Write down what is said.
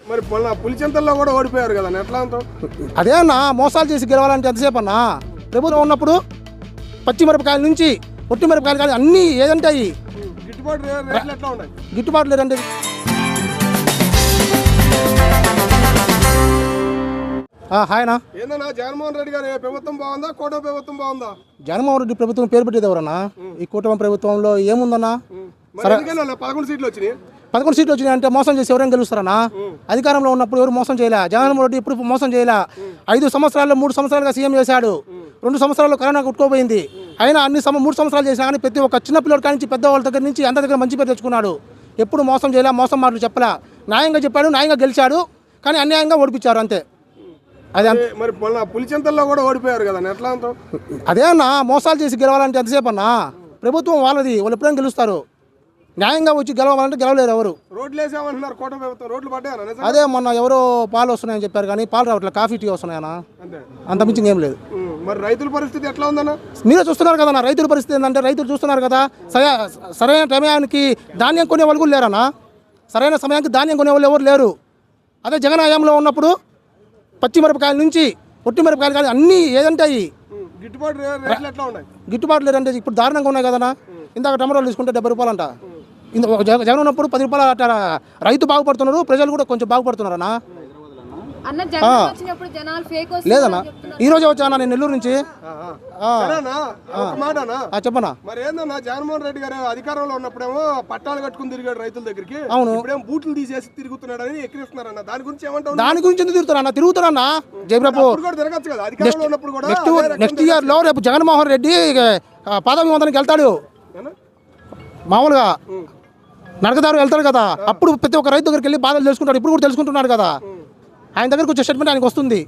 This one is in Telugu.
మరి పులిచెంతల్లో కూడా ఓడిపోయారు కదా ఎట్లా అంటావు? అదే అన్న, మోసాలు చేసి గెలవాలంటే ఎంతసేపు అన్నా? ప్రభుత్వం ఉన్నప్పుడు పచ్చిమిరపకాయల నుంచి పొట్టి మిరపకాయలు కానీ అన్నీ ఏదంటే అవి గిట్టుబాటు రేట్లు ఎట్లా ఉన్నాయి? గిట్టుబాటు లేదంటే హాయనా. ఏందన్నా జగన్మోహన్ రెడ్డి గారి ప్రభుత్వం బాగుందా, కూటమి ప్రభుత్వం బాగుందా? జగన్మోహన్ రెడ్డి ప్రభుత్వం పేరు పెట్టేది ఎవరన్నా? ఈ కూటమి ప్రభుత్వంలో ఏముందన్నా? 11 సీట్లు వచ్చినాయి. 11 సీట్లు వచ్చినాయి అంటే మోసం చేసి ఎవరైనా గెలుస్తారన్నా? అధికారంలో ఉన్నప్పుడు ఎవరు మోసం చేయలే. జగన్మోహన్ రెడ్డి ఇప్పుడు మోసం చేయలే. 5 సంవత్సరాల్లో 3 సంవత్సరాలుగా సీఎం చేశాడు. 2 సంవత్సరాల్లో కరోనా కొట్టుకోపోయింది. అయినా 3 సంవత్సరాలు చేసినా కానీ ప్రతి ఒక్క చిన్న పిల్లడి నుంచి పెద్దవాళ్ళ దగ్గర నుంచి అందరి దగ్గర మంచి పేరు తెచ్చుకున్నాడు. ఎప్పుడు మోసం చేయలే, మోసం మాటలు చెప్పలే. న్యాయంగా చెప్పాడు, న్యాయంగా గెలిచాడు. కానీ అన్యాయంగా ఓడిపించారు అంతే. అదే మరి పులిచెంతల్లో కూడా ఓడిపోయారు కదా ఎట్లా అంటావు? అదే అన్న, మోసాలు చేసి గెలవాలంటే ఎంతసేపు అన్నా? ప్రభుత్వం వాళ్ళది, వాళ్ళు ఎప్పుడైనా గెలుస్తారు. న్యాయంగా వచ్చి గెలవాలంటే గెలవలేరు ఎవరు. రోడ్లు వేసామంటున్నారు కూటమి ప్రభుత్వం, రోడ్లు పడ్డాయన్నా? అదే మొన్న ఎవరో పాలు వస్తున్నాయని చెప్పారు కానీ పాలు రావట్లేదు, కాఫీ టీ వస్తున్నాయన్నా, అంత మించి ఏం లేదు. మరి రైతుల పరిస్థితి ఎట్లా ఉందన్నా? మీరే చూస్తున్నారు కదన్నా రైతుల పరిస్థితి ఏంటంటే, రైతులు చూస్తున్నారు కదా, సరైన సమయానికి ధాన్యం కొనే వాళ్ళు కూడా లేరన్నా. సరైన సమయానికి ధాన్యం కొనే వాళ్ళు ఎవరు లేరు. అదే జగన్ హయాంలో ఉన్నప్పుడు పచ్చిమిరపకాయల నుంచి పొట్టి మిరపకాయలు కానీ అన్నీ ఏదంటే అవి గిట్టుబాటు రేట్లు ఎట్లా ఉన్నాయి? గిట్టుబాటు లేదంటే ఇప్పుడు దారుణంగా ఉన్నాయి కదన్నా. ఇందాక టమాటోలు తీసుకుంటే 70 రూపాయలు అంట. జగన్ ఉన్నప్పుడు 10 రూపాయలు అట్లా రైతు బాగుపడుతున్నారు, ప్రజలు కూడా కొంచెం బాగుపడుతున్నారన్నా. లేదన్నా, ఈ రోజే వచ్చానా నేను నెల్లూరు నుంచి. చెప్పనా? మరి ఏందన్నా జగన్మోహన్ రెడ్డి గారు అధికారంలో ఉన్నప్పుడేమో పట్టాలు కట్టుకుని తిరిగాడు రైతుల దగ్గరికి. అవును. ఇప్పుడేమో బూట్లు తీసేసి తిరుగుతున్నాడని ఎక్కిరిస్తున్నారన్న. దాని గురించి ఏమంటావు? దాని గురించి ఎందుకు తిరుగుతారన్నా? జయప్రభు తిరగచ్చు కదా అధికారంలో ఉన్నప్పుడు కూడా. నెక్స్ట్ ఇయర్ లో రేపు జగన్మోహన్ రెడ్డి పాదవివందనకి వెళ్తాడు. మామూలుగా నడకదారు వెళ్తాడు కదా, అప్పుడు ప్రతి ఒక్క రైతు దగ్గరికి వెళ్ళి బాధలు తెలుసుకుంటాడు. ఇప్పుడు కూడా తెలుసుకుంటున్నాడు కదా. ఆయన దగ్గరకు వచ్చే స్టేట్మెంట్ ఆయనకు వస్తుంది.